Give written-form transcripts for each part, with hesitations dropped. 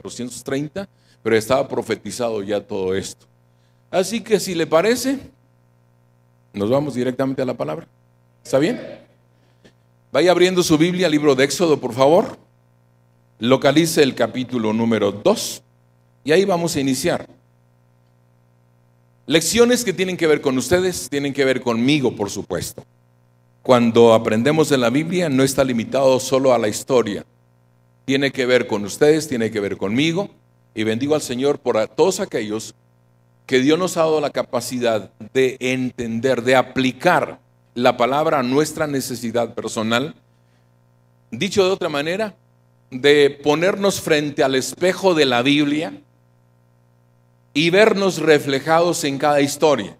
430, pero estaba profetizado ya todo esto. Así que si le parece, nos vamos directamente a la palabra. ¿Está bien? Vaya abriendo su Biblia, libro de Éxodo, por favor. Localice el capítulo número 2 y ahí vamos a iniciar. Lecciones que tienen que ver con ustedes, tienen que ver conmigo, por supuesto. Cuando aprendemos de la Biblia no está limitado solo a la historia. Tiene que ver con ustedes, tiene que ver conmigo. Y bendigo al Señor por a todos aquellos que Dios nos ha dado la capacidad de entender, de aplicar la palabra a nuestra necesidad personal. Dicho de otra manera, de ponernos frente al espejo de la Biblia y vernos reflejados en cada historia.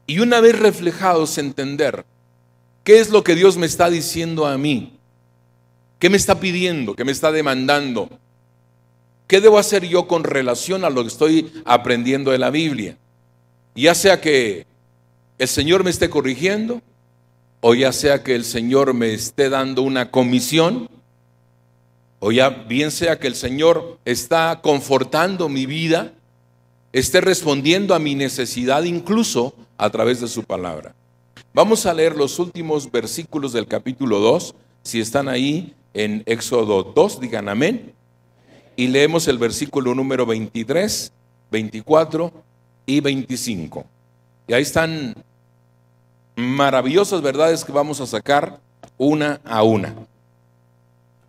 Y una vez reflejados, entender qué es lo que Dios me está diciendo a mí, qué me está pidiendo, qué me está demandando, qué debo hacer yo con relación a lo que estoy aprendiendo de la Biblia. Ya sea que el Señor me esté corrigiendo, o ya sea que el Señor me esté dando una comisión, o ya bien sea que el Señor está confortando mi vida, esté respondiendo a mi necesidad incluso a través de su palabra. Vamos a leer los últimos versículos del capítulo 2, si están ahí en Éxodo 2, digan amén. Y leemos el versículo número 23, 24 y 25. Y ahí están maravillosas verdades que vamos a sacar una a una.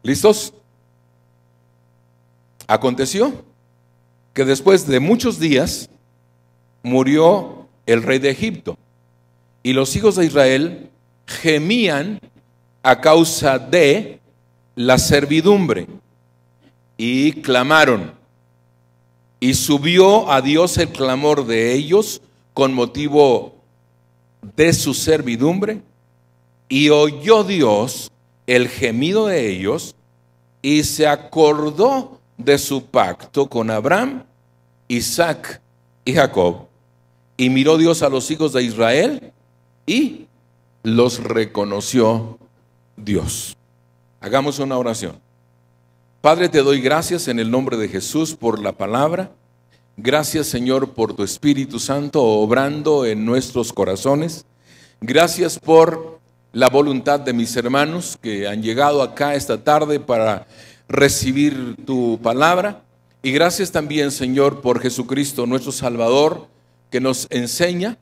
¿Listos? Aconteció que después de muchos días murió el rey de Egipto, y los hijos de Israel gemían a causa de la servidumbre, y clamaron, y subió a Dios el clamor de ellos con motivo de su servidumbre, y oyó Dios el gemido de ellos, y se acordó de su pacto con Abraham, Isaac y Jacob. Y miró Dios a los hijos de Israel y los reconoció Dios. Hagamos una oración. Padre, te doy gracias en el nombre de Jesús por la palabra. Gracias, Señor, por tu Espíritu Santo obrando en nuestros corazones. Gracias por la voluntad de mis hermanos que han llegado acá esta tarde para recibir tu palabra. Y gracias también, Señor, por Jesucristo, nuestro Salvador, que nos enseña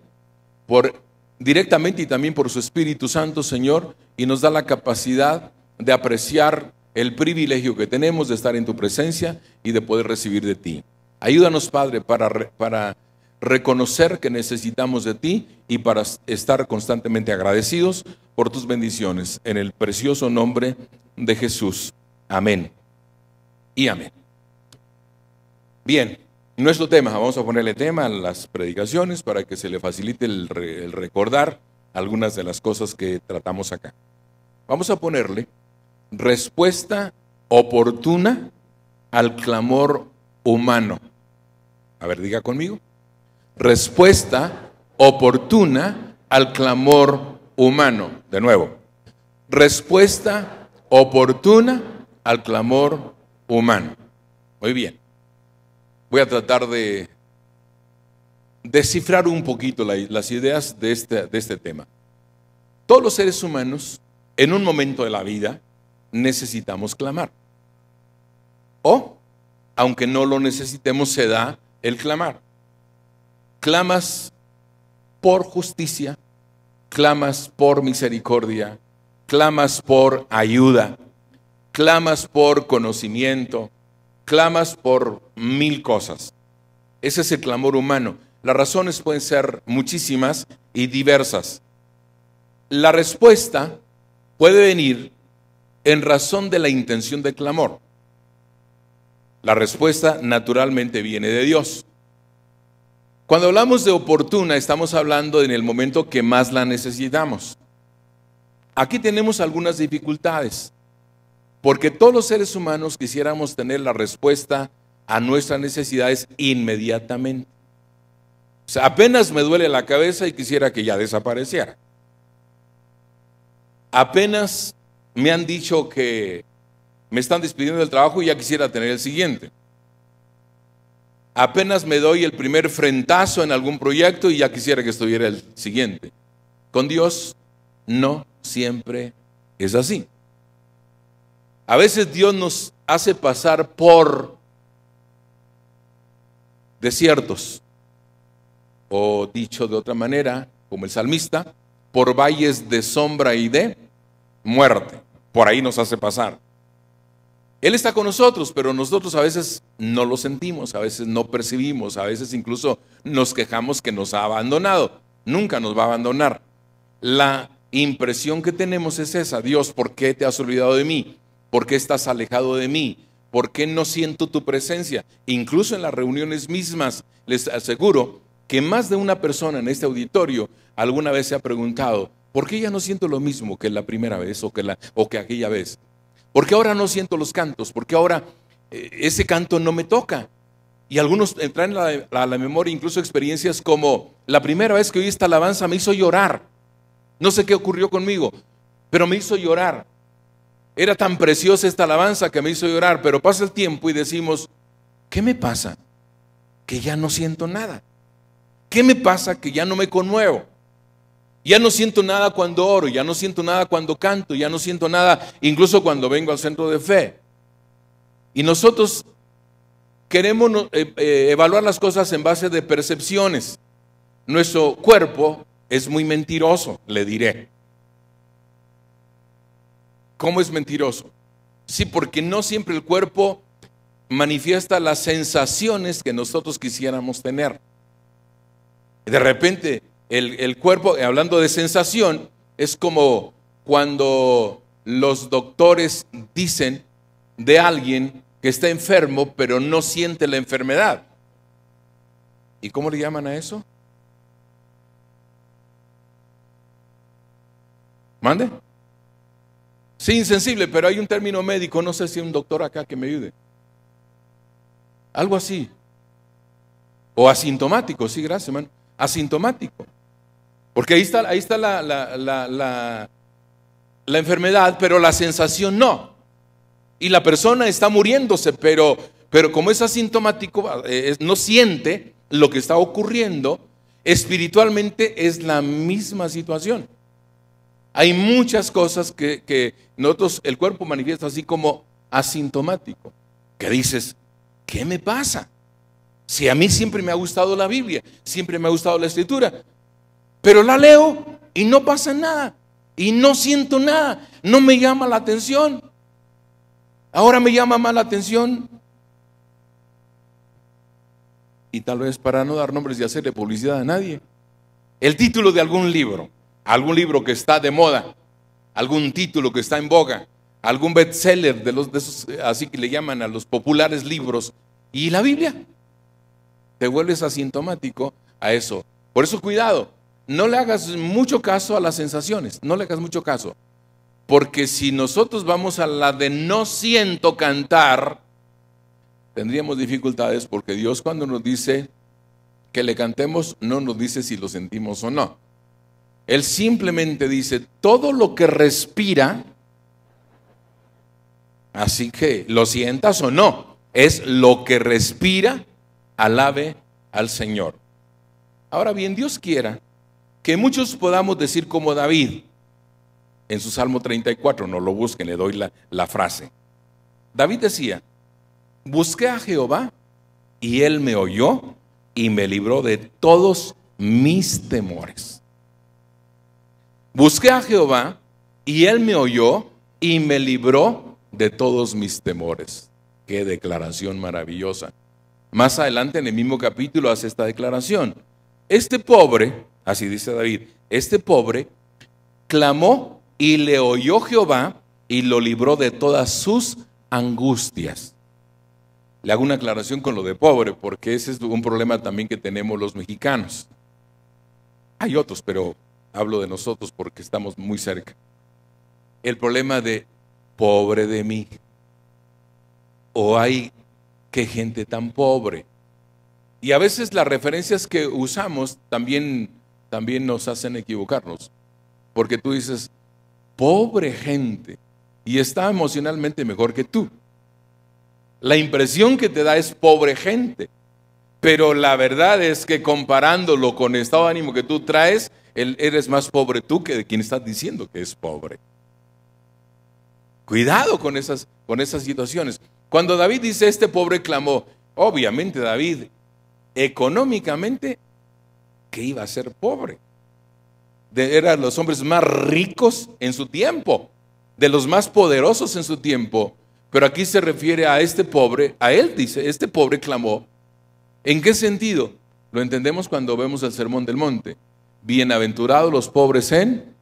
directamente y también por su Espíritu Santo, Señor, y nos da la capacidad de apreciar el privilegio que tenemos de estar en tu presencia y de poder recibir de ti. Ayúdanos, Padre, para reconocer que necesitamos de ti y para estar constantemente agradecidos por tus bendiciones. En el precioso nombre de Jesús. Amén y amén. Bien, nuestro tema, vamos a ponerle tema a las predicaciones para que se le facilite el recordar algunas de las cosas que tratamos acá. Vamos a ponerle respuesta oportuna al clamor humano. A ver, diga conmigo. Respuesta oportuna al clamor humano. De nuevo. Respuesta oportuna al clamor humano. Muy bien. Voy a tratar de descifrar un poquito las ideas de este tema. Todos los seres humanos, en un momento de la vida, necesitamos clamar. O, aunque no lo necesitemos, se da el clamar. Clamas por justicia, clamas por misericordia, clamas por ayuda, clamas por conocimiento, clamas por mil cosas. Ese es el clamor humano. Las razones pueden ser muchísimas y diversas. La respuesta puede venir en razón de la intención del clamor. La respuesta naturalmente viene de Dios. Cuando hablamos de oportuna, estamos hablando en el momento que más la necesitamos. Aquí tenemos algunas dificultades, porque todos los seres humanos quisiéramos tener la respuesta a nuestras necesidades inmediatamente. O sea, apenas me duele la cabeza y quisiera que ya desapareciera. Apenas me han dicho que Me están despidiendo del trabajo y ya quisiera tener el siguiente. Apenas me doy el primer frentazo en algún proyecto y ya quisiera que estuviera el siguiente. Con Dios no siempre es así. A veces Dios nos hace pasar por desiertos, o dicho de otra manera, como el salmista, por valles de sombra y de muerte. Por ahí nos hace pasar. Él está con nosotros, pero nosotros a veces no lo sentimos, a veces no percibimos, a veces incluso nos quejamos que nos ha abandonado. Nunca nos va a abandonar. La impresión que tenemos es esa: Dios, ¿por qué te has olvidado de mí? ¿Por qué estás alejado de mí? ¿Por qué no siento tu presencia? Incluso en las reuniones mismas, les aseguro que más de una persona en este auditorio alguna vez se ha preguntado: ¿por qué ya no siento lo mismo que la primera vez o que aquella vez? ¿Por qué ahora no siento los cantos? ¿Por qué ahora ese canto no me toca? Y algunos traen a la memoria incluso experiencias como: la primera vez que oí esta alabanza me hizo llorar. No sé qué ocurrió conmigo, pero me hizo llorar. Era tan preciosa esta alabanza que me hizo llorar. Pero pasa el tiempo y decimos: ¿qué me pasa? Que ya no siento nada. ¿Qué me pasa? Que ya no me conmuevo. Ya no siento nada cuando oro, ya no siento nada cuando canto, ya no siento nada incluso cuando vengo al centro de fe. Y nosotros queremos evaluar las cosas en base de percepciones. Nuestro cuerpo es muy mentiroso, le diré. ¿Cómo es mentiroso? Sí, porque no siempre el cuerpo manifiesta las sensaciones que nosotros quisiéramos tener. De repente el cuerpo, hablando de sensación, es como cuando los doctores dicen de alguien que está enfermo pero no siente la enfermedad. ¿Y cómo le llaman a eso? ¿Mande? Sí, insensible, pero hay un término médico, no sé si hay un doctor acá que me ayude. Algo así. O asintomático, sí, gracias, hermano. Asintomático. Porque ahí está la enfermedad, pero la sensación no. Y la persona está muriéndose, pero como es asintomático, no siente lo que está ocurriendo. Espiritualmente es la misma situación. Hay muchas cosas que nosotros, el cuerpo manifiesta así como asintomático. Que dices: ¿qué me pasa? Si a mí siempre me ha gustado la Biblia, siempre me ha gustado la Escritura, pero la leo y no pasa nada, y no siento nada, no me llama la atención. Ahora me llama más la atención, y tal vez para no dar nombres y hacerle publicidad a nadie, el título de algún libro que está de moda, algún título que está en boga, algún bestseller de esos, así que le llaman a los populares libros, y la Biblia. Te vuelves asintomático a eso. Por eso cuidado, no le hagas mucho caso a las sensaciones, no le hagas mucho caso. Porque si nosotros vamos a la de no siento cantar, tendríamos dificultades, porque Dios, cuando nos dice que le cantemos, no nos dice si lo sentimos o no. Él simplemente dice: todo lo que respira, así que lo sientas o no, es lo que respira, alabe al Señor. Ahora bien, Dios quiera que muchos podamos decir como David en su Salmo 34, no lo busquen, le doy la frase. David decía: busqué a Jehová y Él me oyó y me libró de todos mis temores. Busqué a Jehová y Él me oyó y me libró de todos mis temores. Qué declaración maravillosa. Más adelante en el mismo capítulo hace esta declaración: este pobre, así dice David, este pobre clamó y le oyó Jehová y lo libró de todas sus angustias. Le hago una aclaración con lo de pobre, porque ese es un problema también que tenemos los mexicanos. Hay otros, pero hablo de nosotros porque estamos muy cerca. El problema de pobre de mí. O hay qué gente tan pobre. Y a veces las referencias que usamos también nos hacen equivocarnos. Porque tú dices: pobre gente. y está emocionalmente mejor que tú. La impresión que te da es pobre gente, pero la verdad es que comparándolo con el estado de ánimo que tú traes, eres más pobre tú que de quien estás diciendo que es pobre. Cuidado con esas situaciones. Cuando David dice, este pobre clamó, obviamente David, económicamente, que iba a ser pobre. Eran los hombres más ricos en su tiempo, de los más poderosos en su tiempo. Pero aquí se refiere a este pobre, a él dice, este pobre clamó. ¿En qué sentido? Lo entendemos cuando vemos el Sermón del Monte. Bienaventurados los pobres en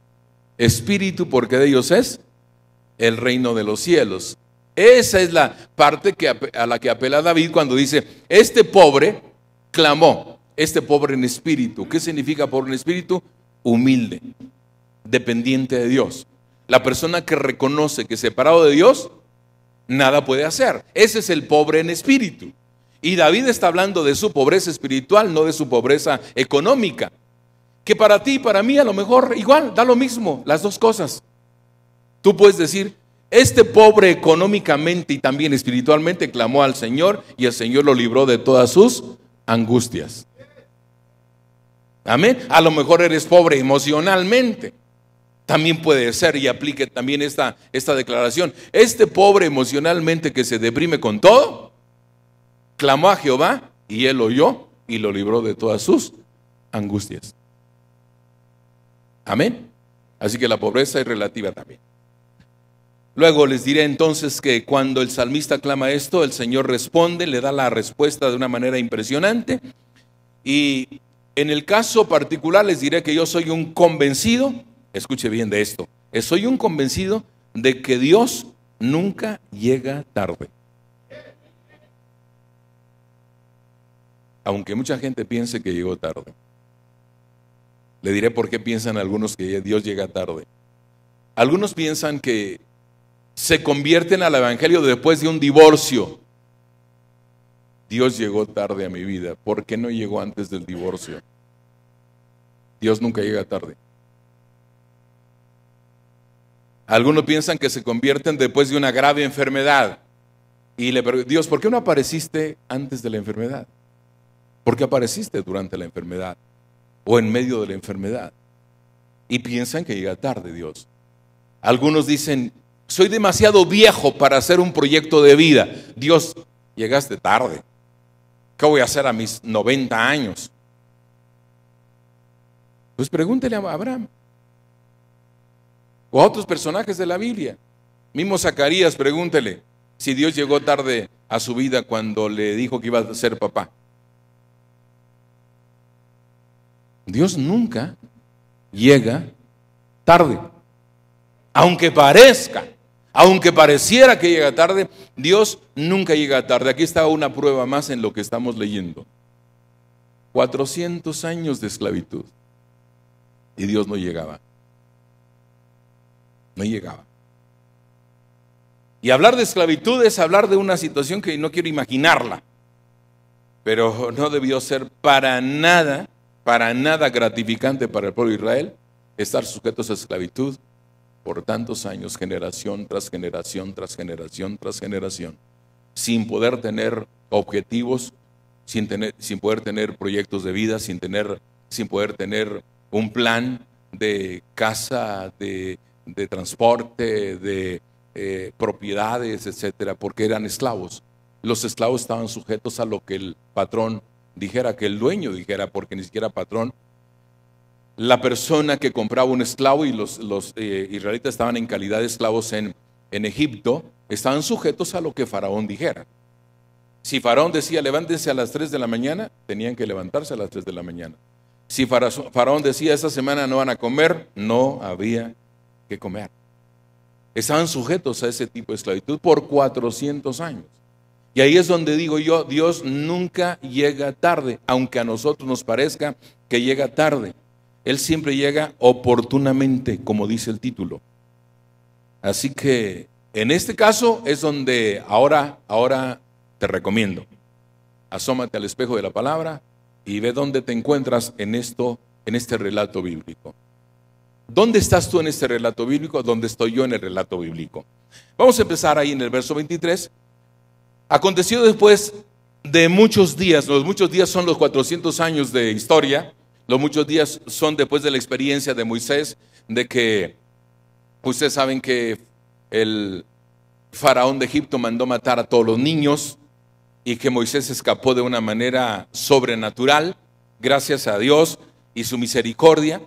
espíritu, porque de ellos es el reino de los cielos. Esa es la parte a la que apela David cuando dice, este pobre clamó, este pobre en espíritu. ¿Qué significa pobre en espíritu? Humilde, dependiente de Dios. La persona que reconoce que separado de Dios, nada puede hacer. Ese es el pobre en espíritu. Y David está hablando de su pobreza espiritual, no de su pobreza económica. Que para ti y para mí a lo mejor igual, da lo mismo, las dos cosas. Tú puedes decir, este pobre económicamente y también espiritualmente clamó al Señor y el Señor lo libró de todas sus angustias. Amén. A lo mejor eres pobre emocionalmente. También puede ser y aplique también esta declaración. Este pobre emocionalmente que se deprime con todo, clamó a Jehová y él oyó y lo libró de todas sus angustias. Amén. Así que la pobreza es relativa también. Luego les diré entonces que cuando el salmista clama esto, el Señor responde, le da la respuesta de una manera impresionante. Y en el caso particular les diré que yo soy un convencido, escuche bien de esto, soy un convencido de que Dios nunca llega tarde. Aunque mucha gente piense que llegó tarde. Le diré por qué piensan algunos que Dios llega tarde. Algunos piensan que se convierten al evangelio después de un divorcio. Dios llegó tarde a mi vida. ¿Por qué no llegó antes del divorcio? Dios nunca llega tarde. Algunos piensan que se convierten después de una grave enfermedad. Y le preguntan, Dios, ¿por qué no apareciste antes de la enfermedad? ¿Por qué apareciste durante la enfermedad? O en medio de la enfermedad. Y piensan que llega tarde Dios. Algunos dicen, soy demasiado viejo para hacer un proyecto de vida. Dios, llegaste tarde. ¿Qué voy a hacer a mis 90 años? Pues pregúntele a Abraham. O a otros personajes de la Biblia. Mismo Zacarías, pregúntele si Dios llegó tarde a su vida cuando le dijo que iba a ser papá. Dios nunca llega tarde. Aunque pareciera que llega tarde, Dios nunca llega tarde. Aquí está una prueba más en lo que estamos leyendo. 400 años de esclavitud. Y Dios no llegaba. No llegaba. Y hablar de esclavitud es hablar de una situación que no quiero imaginarla. Pero no debió ser para nada gratificante para el pueblo de Israel estar sujetos a esclavitud por tantos años, generación tras generación, tras generación, tras generación, sin poder tener objetivos, sin poder tener proyectos de vida, sin poder tener un plan de casa, de transporte, de propiedades, etcétera, porque eran esclavos. Los esclavos estaban sujetos a lo que el patrón dijera, que el dueño dijera, porque ni siquiera patrón. La persona que compraba un esclavo, y los israelitas estaban en calidad de esclavos en Egipto, estaban sujetos a lo que Faraón dijera. Si Faraón decía levántense a las 3 de la mañana, tenían que levantarse a las 3 de la mañana. Si Faraón decía esta semana no van a comer, no había que comer. Estaban sujetos a ese tipo de esclavitud por 400 años. Y ahí es donde digo yo, Dios nunca llega tarde, aunque a nosotros nos parezca que llega tarde. Él siempre llega oportunamente, como dice el título. Así que en este caso es donde ahora te recomiendo. Asómate al espejo de la palabra y ve dónde te encuentras en este relato bíblico. ¿Dónde estás tú en este relato bíblico? ¿Dónde estoy yo en el relato bíblico? Vamos a empezar ahí en el verso 23. Aconteció después de muchos días, los muchos días son los 400 años de historia, los muchos días son después de la experiencia de Moisés, de que ustedes saben que el faraón de Egipto mandó matar a todos los niños y que Moisés escapó de una manera sobrenatural, gracias a Dios y su misericordia.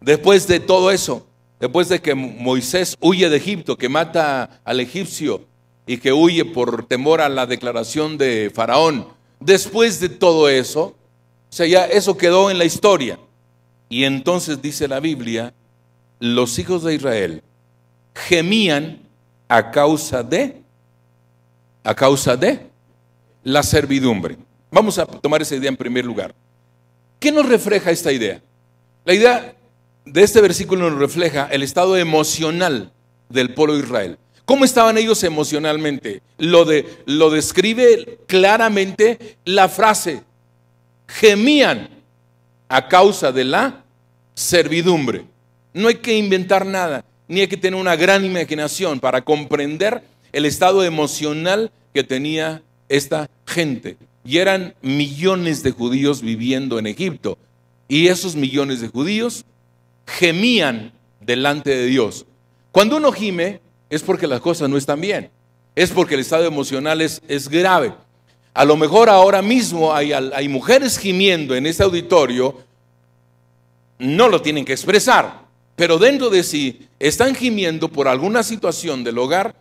Después de todo eso, después de que Moisés huye de Egipto, que mata al egipcio y que huye por temor a la declaración de Faraón, después de todo eso, o sea, ya eso quedó en la historia. Y entonces dice la Biblia, los hijos de Israel gemían a causa de la servidumbre. Vamos a tomar esa idea en primer lugar. ¿Qué nos refleja esta idea? La idea de este versículo nos refleja el estado emocional del pueblo de Israel. ¿Cómo estaban ellos emocionalmente? Lo describe claramente la frase, gemían a causa de la servidumbre. No hay que inventar nada, ni hay que tener una gran imaginación para comprender el estado emocional que tenía esta gente. Y eran millones de judíos viviendo en Egipto. Y esos millones de judíos gemían delante de Dios. Cuando uno gime es porque las cosas no están bien, es porque el estado emocional es grave. A lo mejor ahora mismo hay mujeres gimiendo en este auditorio, no lo tienen que expresar, pero dentro de sí están gimiendo por alguna situación del hogar,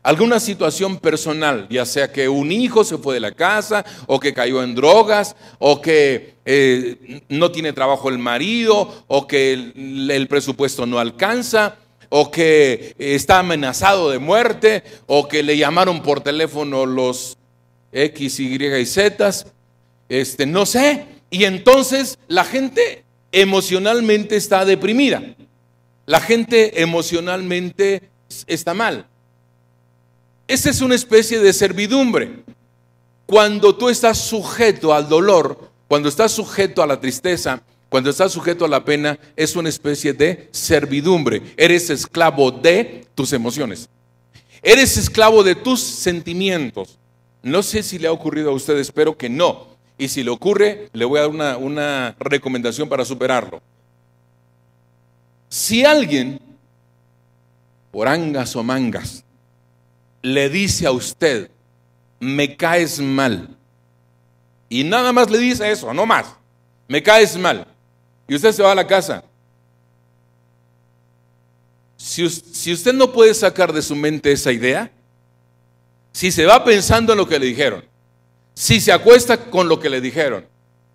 alguna situación personal, ya sea que un hijo se fue de la casa, o que cayó en drogas, o que no tiene trabajo el marido, o que el presupuesto no alcanza, o que está amenazado de muerte, o que le llamaron por teléfono los X, Y y Z, no sé. Y entonces la gente emocionalmente está deprimida. La gente emocionalmente está mal. Esa es una especie de servidumbre. Cuando tú estás sujeto al dolor, cuando estás sujeto a la tristeza, cuando estás sujeto a la pena, es una especie de servidumbre. Eres esclavo de tus emociones. Eres esclavo de tus sentimientos. No sé si le ha ocurrido a usted, espero que no. Y si le ocurre, le voy a dar una recomendación para superarlo. Si alguien, por angas o mangas, le dice a usted, me caes mal, y nada más le dice eso, no más, me caes mal, y usted se va a la casa, si usted no puede sacar de su mente esa idea, si se va pensando en lo que le dijeron, si se acuesta con lo que le dijeron,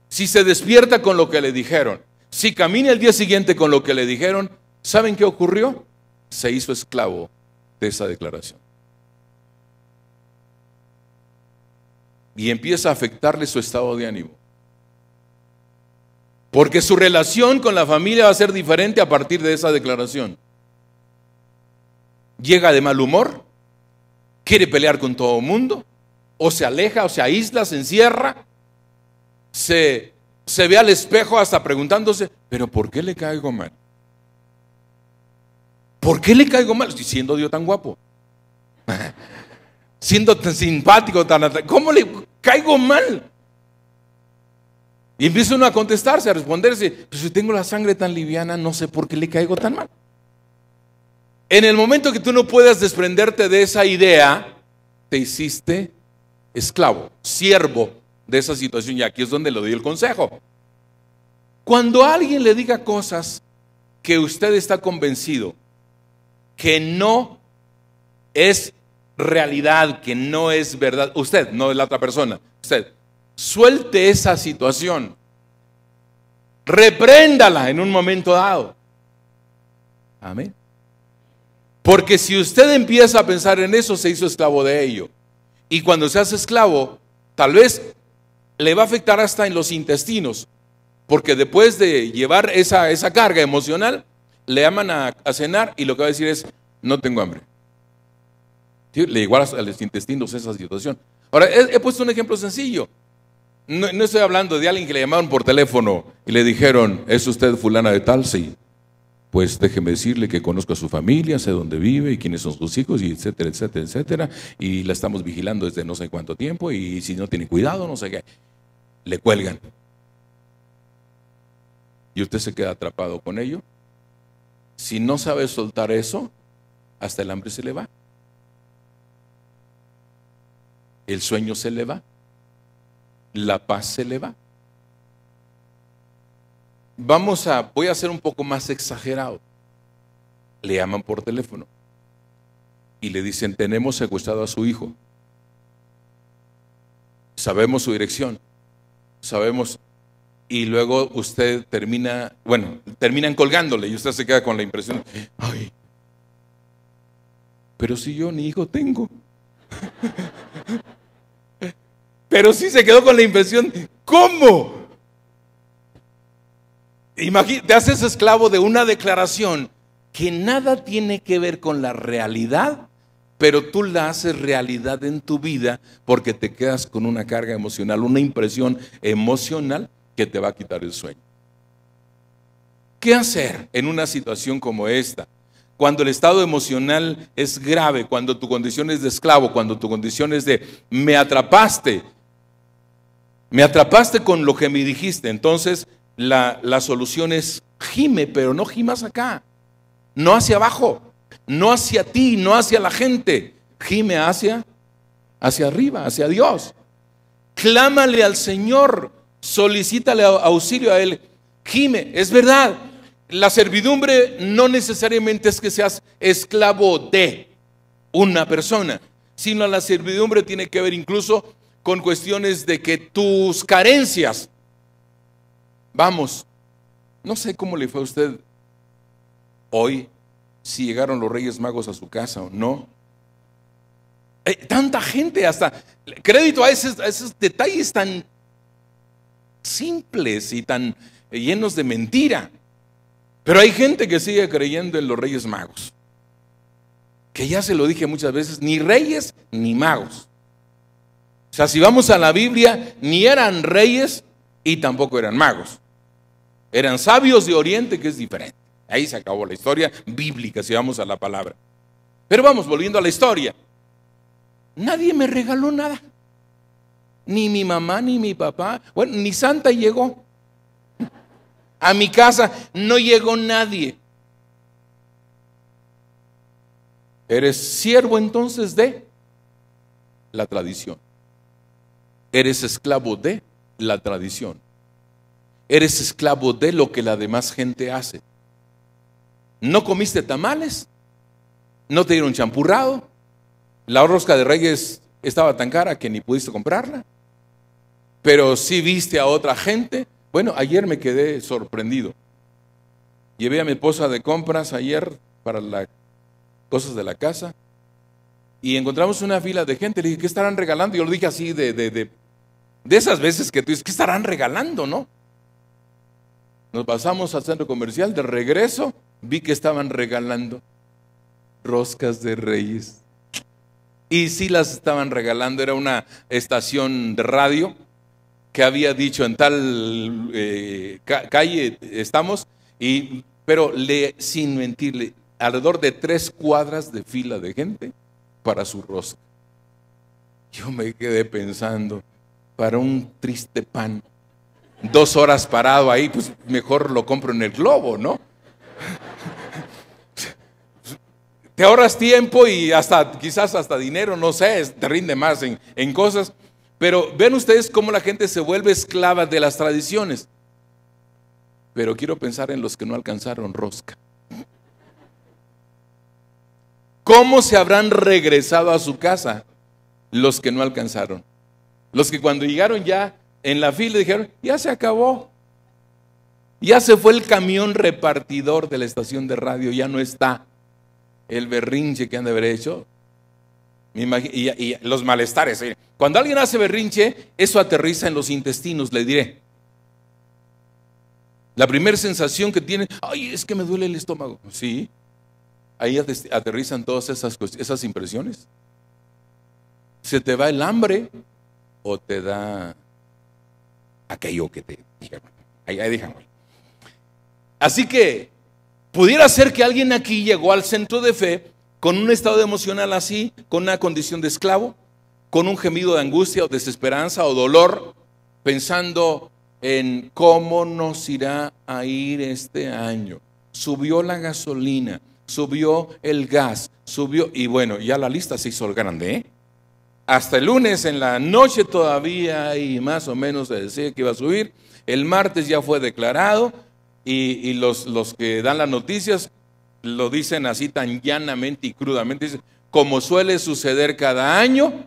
si se despierta con lo que le dijeron, si camina el día siguiente con lo que le dijeron, ¿saben qué ocurrió? Se hizo esclavo de esa declaración. Y empieza a afectarle su estado de ánimo. Porque su relación con la familia va a ser diferente a partir de esa declaración. Llega de mal humor, quiere pelear con todo el mundo, o se aleja, o se aísla, se encierra, se ve al espejo hasta preguntándose, ¿pero por qué le caigo mal? ¿Por qué le caigo mal? Siendo yo tan guapo, siendo tan simpático, ¿cómo le caigo mal? Y empieza uno a contestarse, a responderse, pues si tengo la sangre tan liviana, no sé por qué le caigo tan mal. En el momento que tú no puedas desprenderte de esa idea, te hiciste esclavo, siervo de esa situación. Y aquí es donde le doy el consejo. Cuando alguien le diga cosas que usted está convencido que no es realidad, que no es verdad, usted, no es la otra persona, usted, suelte esa situación, repréndala en un momento dado. Amén. Porque si usted empieza a pensar en eso, se hizo esclavo de ello. Y cuando se hace esclavo, tal vez le va a afectar hasta en los intestinos. Porque después de llevar esa carga emocional, le llaman a cenar y lo que va a decir es, no tengo hambre. ¿Sí? Le iguala a los intestinos esa situación. Ahora, he puesto un ejemplo sencillo. No estoy hablando de alguien que le llamaron por teléfono y le dijeron, ¿es usted fulana de tal? Sí. Pues déjeme decirle que conozco a su familia, sé dónde vive y quiénes son sus hijos, y etcétera, etcétera, etcétera. Y la estamos vigilando desde no sé cuánto tiempo, y si no tiene cuidado, no sé qué. Le cuelgan. Y usted se queda atrapado con ello. Si no sabe soltar eso, hasta el hambre se le va. El sueño se le va. La paz se le va. Voy a ser un poco más exagerado. Le llaman por teléfono y le dicen: tenemos secuestrado a su hijo. Sabemos su dirección. Sabemos. Y luego usted terminan colgándole y usted se queda con la impresión: ay, pero si yo ni hijo tengo. Pero sí se quedó con la impresión: ¿cómo? Te haces esclavo de una declaración que nada tiene que ver con la realidad, pero tú la haces realidad en tu vida porque te quedas con una carga emocional, una impresión emocional que te va a quitar el sueño. ¿Qué hacer en una situación como esta? Cuando el estado emocional es grave, cuando tu condición es de esclavo, cuando tu condición es de me atrapaste con lo que me dijiste. Entonces la solución es: gime, pero no gimas acá, no hacia abajo, no hacia ti, no hacia la gente. Gime hacia arriba, hacia Dios. Clámale al Señor, solicítale auxilio a Él. Gime. Es verdad, la servidumbre no necesariamente es que seas esclavo de una persona, sino la servidumbre tiene que ver incluso con cuestiones de que tus carencias. Vamos, no sé cómo le fue a usted hoy, si llegaron los Reyes Magos a su casa o no. Tanta gente, hasta crédito a esos detalles tan simples y tan llenos de mentira. Pero hay gente que sigue creyendo en los Reyes Magos, que ya se lo dije muchas veces: ni reyes ni magos. O sea, si vamos a la Biblia, ni eran reyes y tampoco eran magos. Eran sabios de Oriente, que es diferente. Ahí se acabó la historia bíblica, si vamos a la palabra. Pero vamos, volviendo a la historia. Nadie me regaló nada. Ni mi mamá, ni mi papá. Bueno, ni Santa llegó. A mi casa no llegó nadie. Eres siervo entonces de la tradición. Eres esclavo de la tradición. Eres esclavo de lo que la demás gente hace. No comiste tamales, no te dieron champurrado, la rosca de Reyes estaba tan cara que ni pudiste comprarla, pero sí viste a otra gente. Bueno, ayer me quedé sorprendido. Llevé a mi esposa de compras ayer para las cosas de la casa y encontramos una fila de gente. Le dije: ¿qué estarán regalando? Yo lo dije así de esas veces que tú dices: ¿qué estarán regalando, no? Nos pasamos al centro comercial, de regreso vi que estaban regalando roscas de Reyes. Y sí las estaban regalando. Era una estación de radio que había dicho: en tal calle estamos, pero sin mentirle, alrededor de 3 cuadras de fila de gente para su rosca. Yo me quedé pensando: para un triste pan, 2 horas parado ahí, pues mejor lo compro en el Globo, ¿no? Te ahorras tiempo y quizás hasta dinero, no sé, te rinde más en cosas. Pero ven ustedes cómo la gente se vuelve esclava de las tradiciones. Pero quiero pensar en los que no alcanzaron rosca. ¿Cómo se habrán regresado a su casa los que no alcanzaron? Los que cuando llegaron ya en la fila dijeron: ya se acabó. Ya se fue el camión repartidor de la estación de radio, ya no está. El berrinche que han de haber hecho. Y los malestares. Cuando alguien hace berrinche, eso aterriza en los intestinos, le diré. La primera sensación que tiene: ay, es que me duele el estómago. Sí, ahí aterrizan todas esas impresiones. Se te va el hambre o te da aquello que te dijeron. Ahí dejamos. Así que Pudiera ser que alguien aquí llegó al centro de fe con un estado emocional así, con una condición de esclavo, con un gemido de angustia o desesperanza o dolor, pensando en cómo nos irá a ir este año. Subió la gasolina, subió el gas, subió, y bueno, ya la lista se hizo grande, ¿eh? Hasta el lunes en la noche todavía y más o menos se decía que iba a subir. El martes ya fue declarado y los que dan las noticias lo dicen así tan llanamente y crudamente. Dicen, como suele suceder cada año,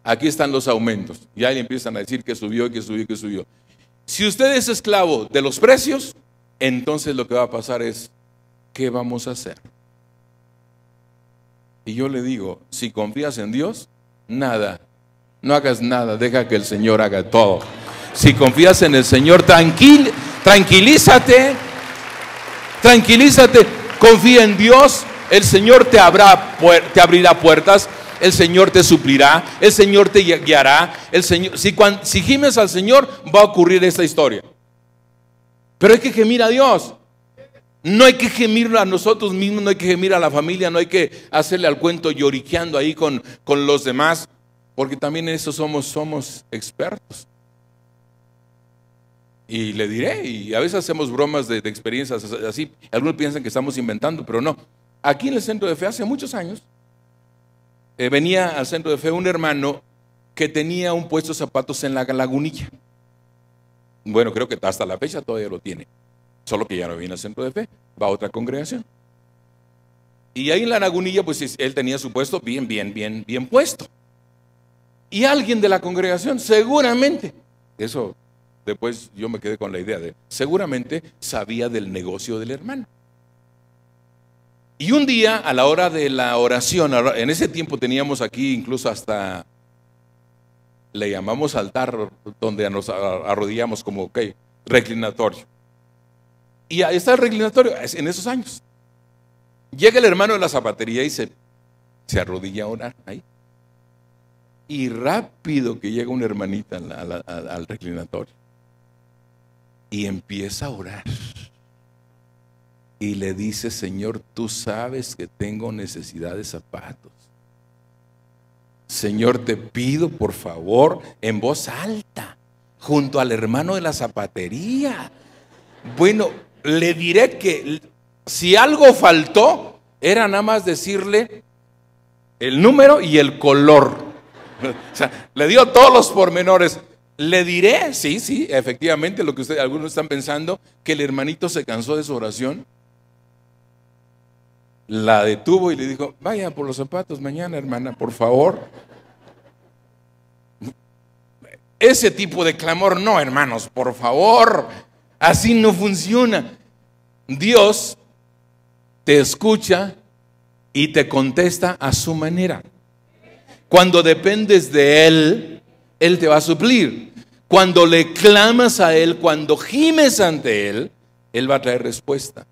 aquí están los aumentos. Y ahí empiezan a decir que subió, que subió, que subió. Si usted es esclavo de los precios, entonces lo que va a pasar es, ¿qué vamos a hacer? Y yo le digo, si confías en Dios, nada, no hagas nada, deja que el Señor haga todo. Si confías en el Señor, tranquilízate, confía en Dios, el Señor te abrirá puertas, el Señor te suplirá, el Señor te guiará, el Señor, si gimes al Señor, va a ocurrir esta historia. Pero hay que gemir a Dios. No hay que gemir a nosotros mismos, no hay que gemir a la familia, no hay que hacerle al cuento lloriqueando ahí con los demás, porque también en eso somos expertos. Y le diré, y a veces hacemos bromas de experiencias así, algunos piensan que estamos inventando, pero no. Aquí en el centro de fe hace muchos años, venía al centro de fe un hermano que tenía un puesto de zapatos en la Lagunilla. Bueno, creo que hasta la fecha todavía lo tiene. Solo que ya no viene al centro de fe, va a otra congregación. Y ahí en la Lagunilla, pues él tenía su puesto bien puesto. Y alguien de la congregación, seguramente, eso después yo me quedé con la idea de, seguramente sabía del negocio del hermano. Y un día, a la hora de la oración, en ese tiempo teníamos aquí incluso hasta, le llamamos altar, donde nos arrodillamos como, reclinatorio. Y ahí está el reclinatorio, en esos años. Llega el hermano de la zapatería y se arrodilla a orar ahí. Y rápido que llega una hermanita al reclinatorio. Y empieza a orar. Y le dice, Señor, tú sabes que tengo necesidad de zapatos. Señor, te pido por favor, en voz alta, junto al hermano de la zapatería. Bueno, le diré que si algo faltó, era nada más decirle el número y el color. O sea, le dio todos los pormenores. Le diré, sí, efectivamente, lo que algunos están pensando, que el hermanito se cansó de su oración. La detuvo y le dijo, vaya por los zapatos mañana, hermana, por favor. Ese tipo de clamor, no, hermanos, por favor. Así no funciona. Dios te escucha y te contesta a su manera. Cuando dependes de Él, Él te va a suplir. Cuando le clamas a Él, cuando gimes ante Él, Él va a traer respuesta.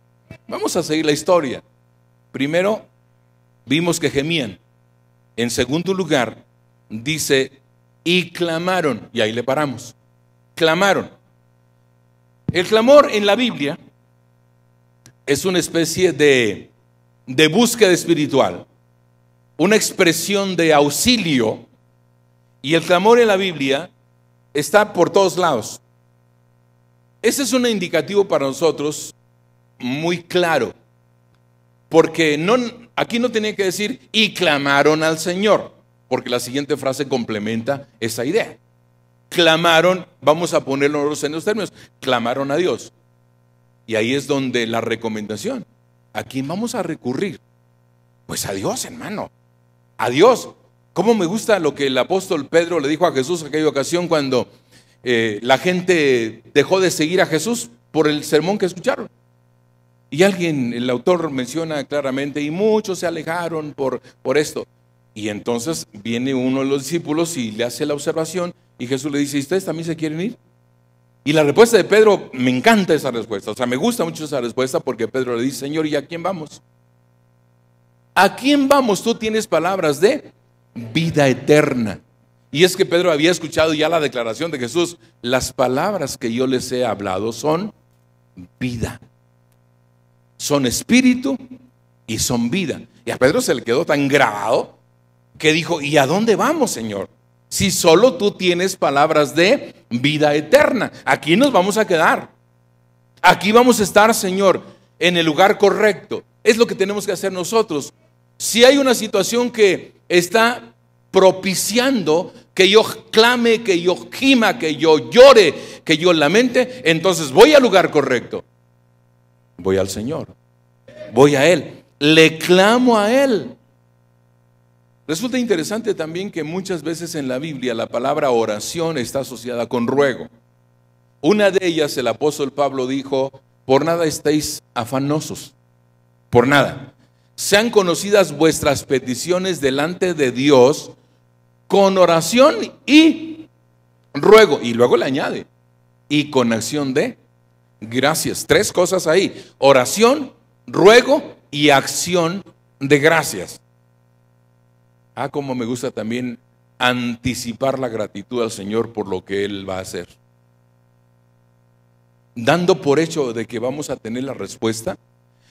Vamos a seguir la historia. Primero, vimos que gemían. En segundo lugar, dice, y clamaron. Y ahí le paramos. Clamaron. El clamor en la Biblia es una especie de búsqueda espiritual, una expresión de auxilio, y el clamor en la Biblia está por todos lados. Ese es un indicativo para nosotros muy claro, porque aquí no tenía que decir y clamaron al Señor, porque la siguiente frase complementa esa idea. Clamaron, vamos a ponerlo en los términos, clamaron a Dios. Y ahí es donde la recomendación, ¿a quién vamos a recurrir? Pues a Dios, hermano, a Dios. ¿Cómo me gusta lo que el apóstol Pedro le dijo a Jesús en aquella ocasión cuando la gente dejó de seguir a Jesús por el sermón que escucharon? Y el autor menciona claramente, y muchos se alejaron por esto. Y entonces viene uno de los discípulos y le hace la observación, y Jesús le dice, ¿y ustedes también se quieren ir? Y la respuesta de Pedro, me encanta esa respuesta, o sea, me gusta mucho esa respuesta, porque Pedro le dice, Señor, ¿y a quién vamos? ¿A quién vamos? Tú tienes palabras de vida eterna. Y es que Pedro había escuchado ya la declaración de Jesús, las palabras que yo les he hablado son vida. son espíritu y son vida. Y a Pedro se le quedó tan grabado que dijo, ¿y a dónde vamos, Señor? Si solo tú tienes palabras de vida eterna. Aquí nos vamos a quedar. Aquí vamos a estar, Señor, en el lugar correcto. Es lo que tenemos que hacer nosotros. Si hay una situación que está propiciando que yo clame, que yo gima, que yo llore, que yo lamente, entonces voy al lugar correcto. Voy al Señor. Voy a Él. Le clamo a Él. Resulta interesante también que muchas veces en la Biblia la palabra oración está asociada con ruego. Una de ellas, el apóstol Pablo dijo, por nada estéis afanosos, por nada. Sean conocidas vuestras peticiones delante de Dios con oración y ruego. Y luego le añade, y con acción de gracias. 3 cosas ahí: oración, ruego y acción de gracias. Como me gusta también anticipar la gratitud al Señor por lo que Él va a hacer. Dando por hecho de que vamos a tener la respuesta,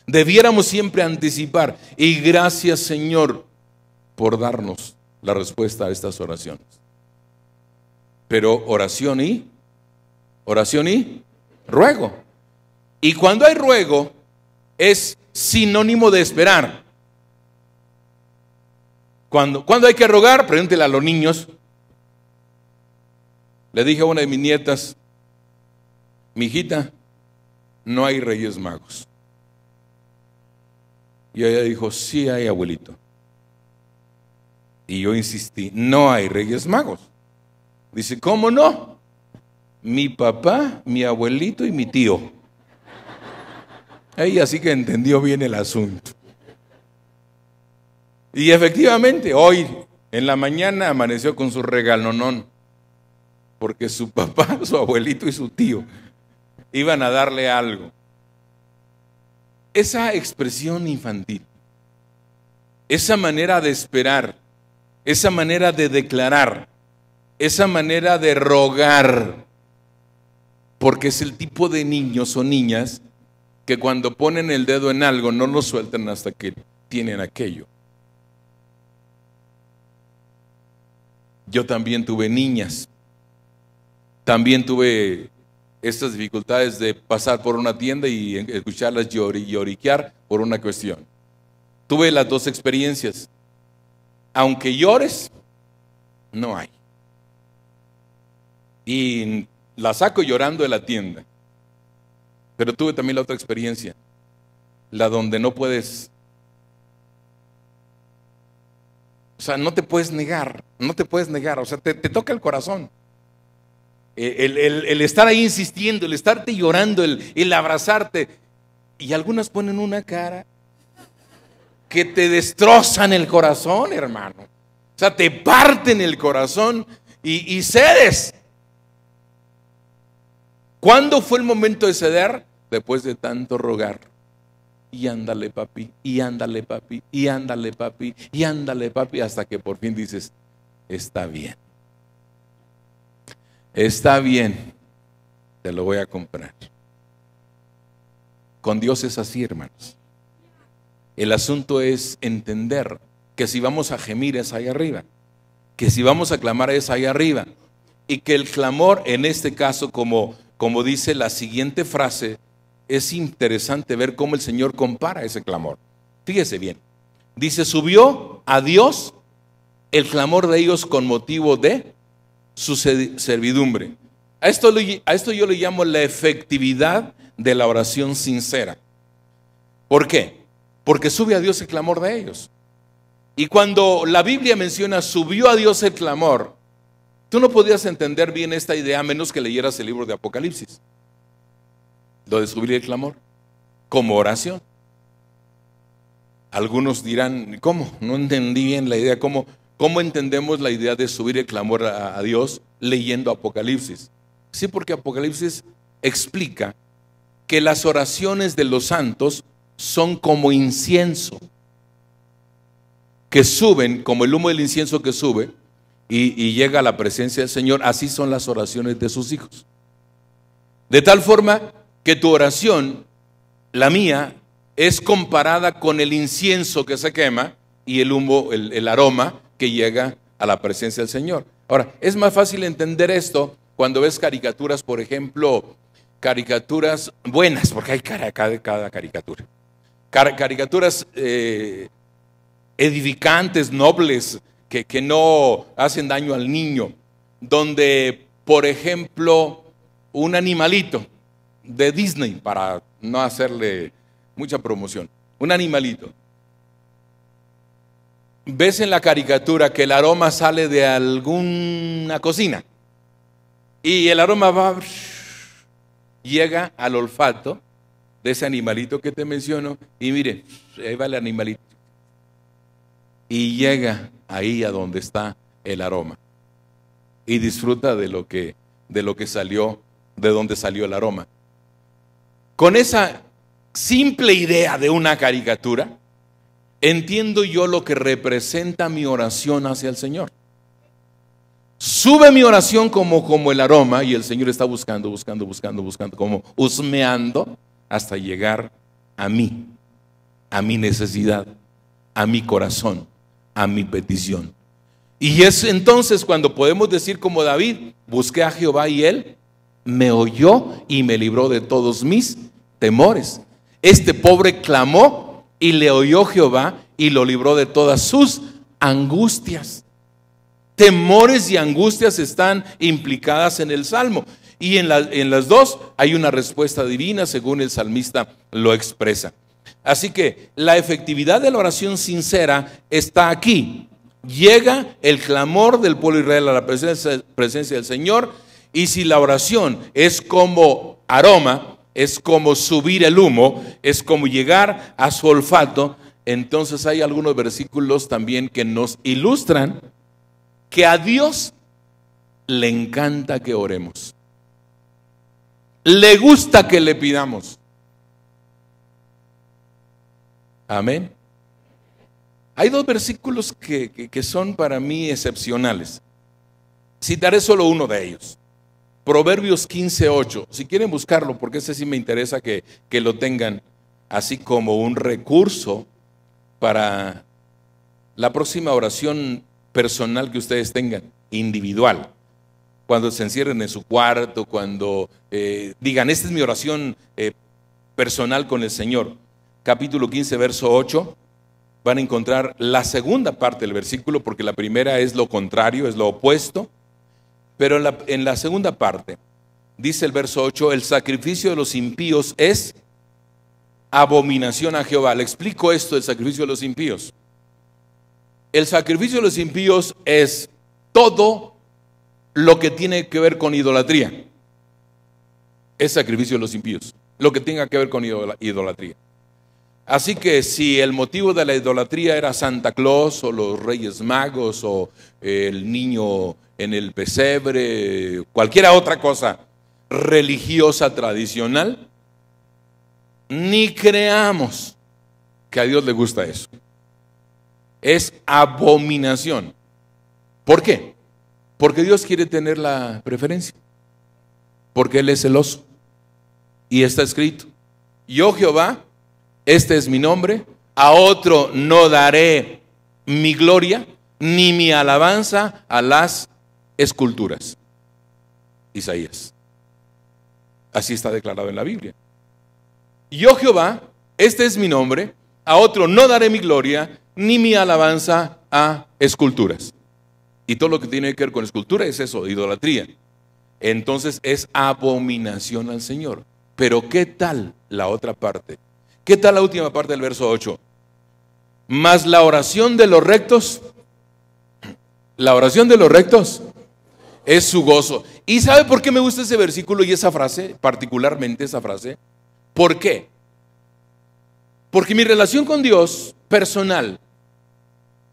debiéramos siempre anticipar. Y gracias, Señor, por darnos la respuesta a estas oraciones. Pero oración y ruego. Y cuando hay ruego, es sinónimo de esperar. Cuando hay que rogar, pregúntele a los niños. Le dije a una de mis nietas, mi hijita, no hay Reyes Magos. Y ella dijo, sí hay, abuelito. Y yo insistí, no hay Reyes Magos. Dice, ¿cómo no? Mi papá, mi abuelito y mi tío. Ella sí que entendió bien el asunto. Y efectivamente, hoy en la mañana amaneció con su regalonón, porque su papá, su abuelito y su tío iban a darle algo. Esa expresión infantil, esa manera de esperar, esa manera de declarar, esa manera de rogar, porque es el tipo de niños o niñas que cuando ponen el dedo en algo no lo sueltan hasta que tienen aquello. Yo también tuve niñas, también tuve estas dificultades de pasar por una tienda y escucharlas lloriquear por una cuestión. Tuve las 2 experiencias. Aunque llores, no hay. Y la saco llorando de la tienda. Pero tuve también la otra experiencia, la donde no puedes, o sea, no te puedes negar, o sea, te toca el corazón. El estar ahí insistiendo, el estarte llorando, el abrazarte. Y algunas ponen una cara que te destrozan el corazón, hermano. O sea, te parten el corazón y cedes. ¿Cuándo fue el momento de ceder? Después de tanto rogar. Y ándale, papi, y ándale, papi, y ándale, papi, y ándale, papi, hasta que por fin dices, está bien. Está bien, te lo voy a comprar. Con Dios es así, hermanos. El asunto es entender que si vamos a gemir es ahí arriba, que si vamos a clamar es ahí arriba, y que el clamor en este caso, como dice la siguiente frase, es interesante ver cómo el Señor compara ese clamor. Fíjese bien, dice, subió a Dios el clamor de ellos con motivo de su servidumbre. A esto yo le llamo la efectividad de la oración sincera. ¿Por qué? Porque sube a Dios el clamor de ellos. Y cuando la Biblia menciona subió a Dios el clamor, tú no podías entender bien esta idea a menos que leyeras el libro de Apocalipsis. Lo de subir el clamor como oración. Algunos dirán, ¿cómo? No entendí bien la idea. ¿Cómo entendemos la idea de subir el clamor a Dios leyendo Apocalipsis? Sí, porque Apocalipsis explica que las oraciones de los santos son como incienso, que suben, como el humo del incienso que sube y llega a la presencia del Señor. Así son las oraciones de sus hijos. De tal forma que tu oración, la mía, es comparada con el incienso que se quema y el humo, el aroma que llega a la presencia del Señor. Ahora, es más fácil entender esto cuando ves caricaturas, por ejemplo, caricaturas buenas, porque hay cada caricatura. Caricaturas edificantes, nobles, que no hacen daño al niño, donde, por ejemplo, un animalito de Disney, para no hacerle mucha promoción, un animalito, ves en la caricatura que el aroma sale de alguna cocina y el aroma va, llega al olfato de ese animalito que te menciono y mire, ahí va el animalito y llega ahí a donde está el aroma y disfruta de lo que salió, de donde salió el aroma. Con esa simple idea de una caricatura, entiendo yo lo que representa mi oración hacia el Señor. Sube mi oración como el aroma y el Señor está buscando, como husmeando hasta llegar a mí, a mi necesidad, a mi corazón, a mi petición. Y es entonces cuando podemos decir como David, busqué a Jehová y Él me oyó y me libró de todos mis temores. Este pobre clamó y le oyó Jehová y lo libró de todas sus angustias. Temores y angustias están implicadas en el Salmo. Y en las dos hay una respuesta divina según el salmista lo expresa. Así que la efectividad de la oración sincera está aquí. Llega el clamor del pueblo de Israel a la presencia del Señor, y si la oración es como aroma, es como subir el humo, es como llegar a su olfato, entonces hay algunos versículos también que nos ilustran que a Dios le encanta que oremos. Le gusta que le pidamos. Amén. Hay dos versículos que son para mí excepcionales. Citaré solo uno de ellos. Proverbios 15:8. Si quieren buscarlo, porque ese sí me interesa que lo tengan así como un recurso para la próxima oración personal que ustedes tengan, individual. Cuando se encierren en su cuarto, cuando digan, esta es mi oración personal con el Señor. Capítulo 15, verso 8. Van a encontrar la segunda parte del versículo, porque la primera es lo contrario, es lo opuesto. Pero en la segunda parte, dice el verso 8, el sacrificio de los impíos es abominación a Jehová. Le explico esto del sacrificio de los impíos. El sacrificio de los impíos es todo lo que tiene que ver con idolatría. Es sacrificio de los impíos, lo que tenga que ver con idolatría. Así que si el motivo de la idolatría era Santa Claus o los Reyes Magos o el niño en el pesebre, cualquier otra cosa religiosa tradicional, ni creamos que a Dios le gusta eso. Es abominación. ¿Por qué? Porque Dios quiere tener la preferencia. Porque Él es celoso. Y está escrito: yo Jehová, este es mi nombre, a otro no daré mi gloria, ni mi alabanza a las esculturas. Isaías. Así está declarado en la Biblia. Yo Jehová, este es mi nombre, a otro no daré mi gloria, ni mi alabanza a esculturas. Y todo lo que tiene que ver con escultura es eso, idolatría. Entonces es abominación al Señor. Pero ¿qué tal la otra parte? ¿Qué tal la última parte del verso 8? Mas la oración de los rectos es su gozo. ¿Y sabe por qué me gusta ese versículo y esa frase, particularmente esa frase? ¿Por qué? Porque mi relación con Dios personal,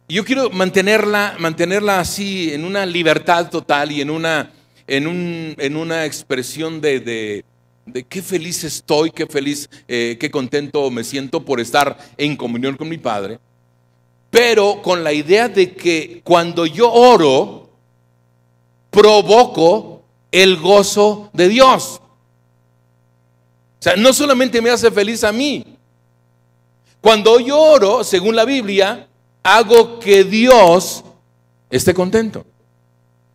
yo quiero mantenerla así en una libertad total y en una expresión de qué feliz estoy, qué feliz, qué contento me siento por estar en comunión con mi Padre, pero con la idea de que cuando yo oro, provoco el gozo de Dios. O sea, no solamente me hace feliz a mí, Cuando yo oro, según la Biblia, hago que Dios esté contento.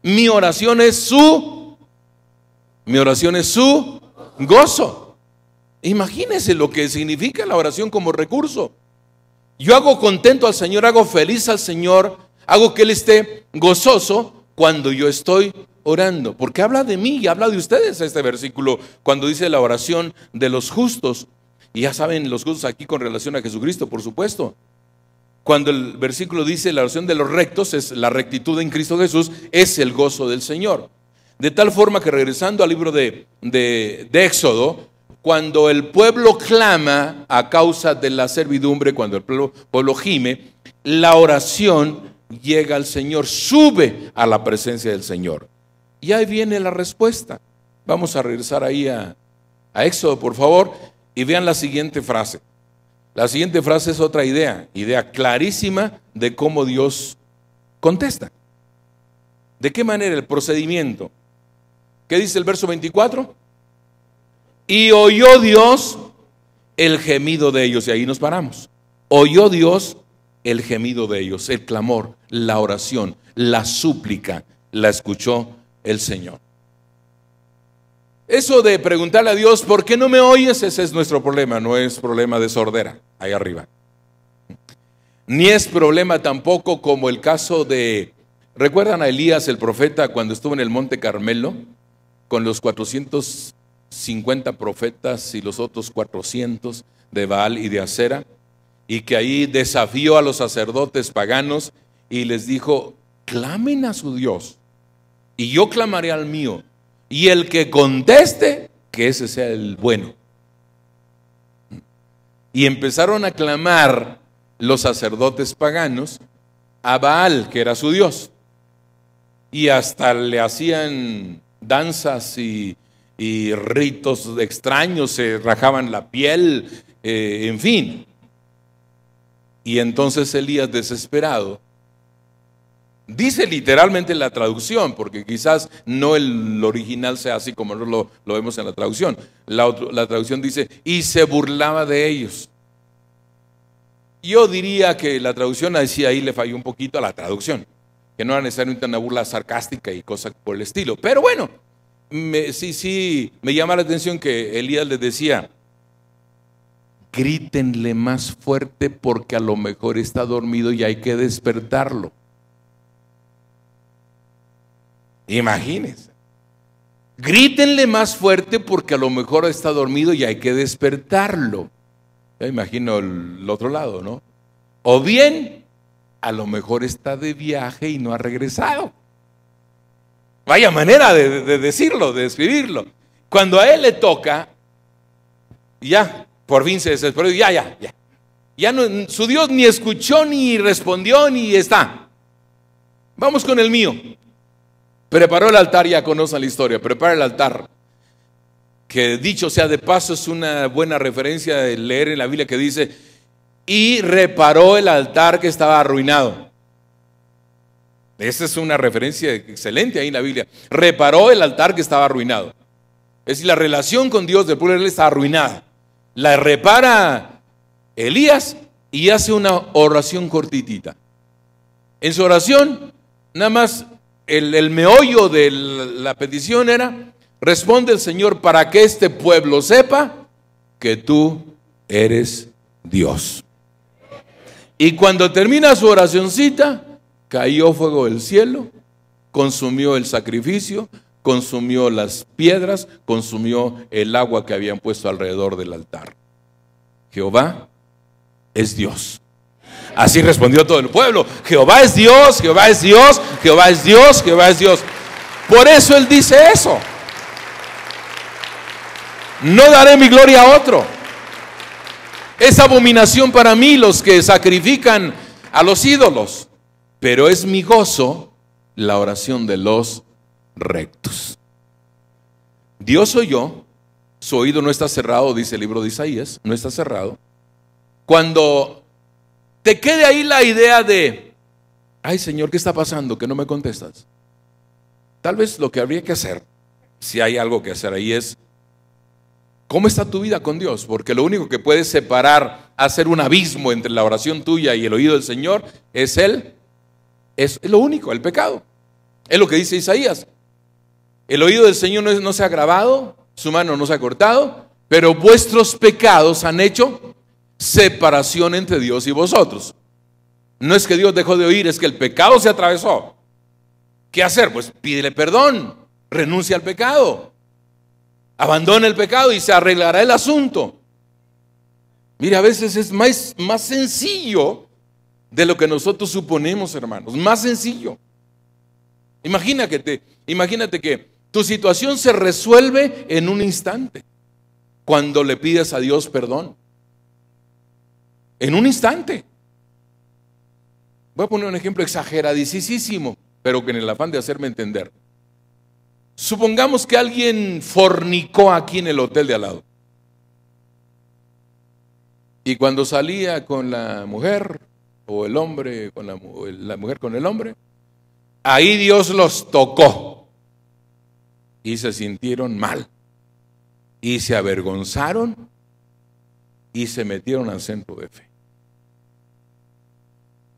Mi oración es su gozo. Imagínense lo que significa la oración como recurso. Yo hago contento al Señor, hago feliz al Señor, hago que Él esté gozoso cuando yo estoy orando. Porque habla de mí y habla de ustedes este versículo cuando dice la oración de los justos. Y ya saben, los justos aquí con relación a Jesucristo, por supuesto. Cuando el versículo dice la oración de los rectos, es la rectitud en Cristo Jesús, es el gozo del Señor. De tal forma que regresando al libro de Éxodo, cuando el pueblo clama a causa de la servidumbre, cuando el pueblo gime, la oración llega al Señor, sube a la presencia del Señor. Y ahí viene la respuesta. Vamos a regresar ahí a Éxodo, por favor, y vean la siguiente frase. La siguiente frase es otra idea clarísima de cómo Dios contesta. ¿De qué manera el procedimiento? ¿Qué dice el verso 24? Y oyó Dios el gemido de ellos, y ahí nos paramos. Oyó Dios el gemido de ellos, el clamor, la oración, la súplica, la escuchó el Señor. Eso de preguntarle a Dios, ¿por qué no me oyes? Ese es nuestro problema, no es problema de sordera, ahí arriba. Ni es problema tampoco como el caso de, ¿recuerdan a Elías el profeta cuando estuvo en el monte Carmelo? Con los 450 profetas y los otros 400 de Baal y de Acera, y que ahí desafió a los sacerdotes paganos y les dijo, clamen a su Dios, y yo clamaré al mío. Y el que conteste, que ese sea el bueno. Y empezaron a clamar los sacerdotes paganos a Baal, que era su Dios. Y hasta le hacían danzas y ritos extraños, se rajaban la piel, en fin. Y entonces Elías, desesperado, dice literalmente la traducción, porque quizás no el original sea así como lo vemos en la traducción. La traducción dice, y se burlaba de ellos. Yo diría que la traducción ahí le falló un poquito a la traducción, que no era necesariamente una burla sarcástica y cosas por el estilo. Pero bueno, sí, me llama la atención que Elías les decía, grítenle más fuerte porque a lo mejor está dormido y hay que despertarlo. Imagínense, grítenle más fuerte porque a lo mejor está dormido y hay que despertarlo. Ya imagino el otro lado, ¿no? O bien, a lo mejor está de viaje y no ha regresado. Vaya manera de decirlo, de describirlo. Cuando a él le toca, ya, por fin se desesperó, ya no, su Dios ni escuchó, ni respondió, ni está. Vamos con el mío. Preparó el altar, ya conocen la historia, prepara el altar, que dicho sea de paso es una buena referencia de leer en la Biblia que dice, y reparó el altar que estaba arruinado. Esa es una referencia excelente ahí en la Biblia. Reparó el altar que estaba arruinado. Es decir, la relación con Dios del pueblo de Israel está arruinada. La repara Elías y hace una oración cortitita. En su oración, nada más el meollo de la petición era, responde el Señor para que este pueblo sepa que tú eres Dios. Y cuando termina su oracioncita, cayó fuego del cielo, consumió el sacrificio, consumió las piedras, consumió el agua que habían puesto alrededor del altar. Jehová es Dios. Así respondió todo el pueblo. Jehová es Dios, Jehová es Dios, Jehová es Dios, Jehová es Dios. Por eso él dice eso. No daré mi gloria a otro. Es abominación para mí los que sacrifican a los ídolos, pero es mi gozo la oración de los rectos. Dios oyó, su oído no está cerrado, dice el libro de Isaías, no está cerrado. Cuando te quede ahí la idea de, ay Señor, ¿qué está pasando? Que no me contestas. Tal vez lo que habría que hacer, si hay algo que hacer ahí, es ¿Cómo está tu vida con Dios? Porque lo único que puede separar, hacer un abismo entre la oración tuya y el oído del Señor es lo único, el pecado. Es lo que dice Isaías. El oído del Señor no se ha agravado, su mano no se ha cortado, pero vuestros pecados han hecho separación entre Dios y vosotros. No es que Dios dejó de oír, es que el pecado se atravesó. ¿Qué hacer? Pues pídele perdón, renuncia al pecado, abandona el pecado y se arreglará el asunto. Mira, a veces es más sencillo de lo que nosotros suponemos, hermanos, más sencillo. Imagínate que tu situación se resuelve en un instante cuando le pides a Dios perdón. En un instante. Voy a poner un ejemplo exageradísimo, pero que en el afán de hacerme entender. Supongamos que alguien fornicó aquí en el hotel de al lado. Y cuando salía con la mujer, o el hombre, la mujer con el hombre, ahí Dios los tocó. Y se sintieron mal. Y se avergonzaron. Y se metieron al centro de fe.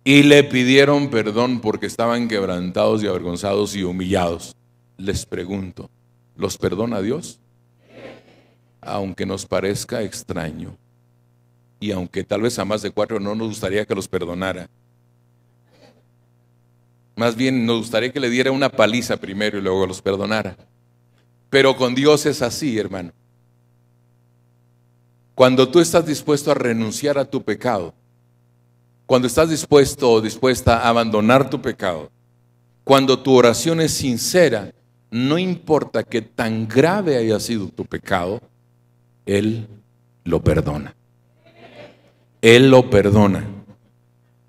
Y le pidieron perdón porque estaban quebrantados y avergonzados y humillados. Les pregunto, ¿los perdona Dios? Aunque nos parezca extraño. Y aunque tal vez a más de 4 no nos gustaría que los perdonara. Más bien nos gustaría que le diera una paliza primero y luego los perdonara. Pero con Dios es así, hermano. Cuando tú estás dispuesto a renunciar a tu pecado, cuando estás dispuesto o dispuesta a abandonar tu pecado, cuando tu oración es sincera, no importa que tan grave haya sido tu pecado, Él lo perdona. Él lo perdona.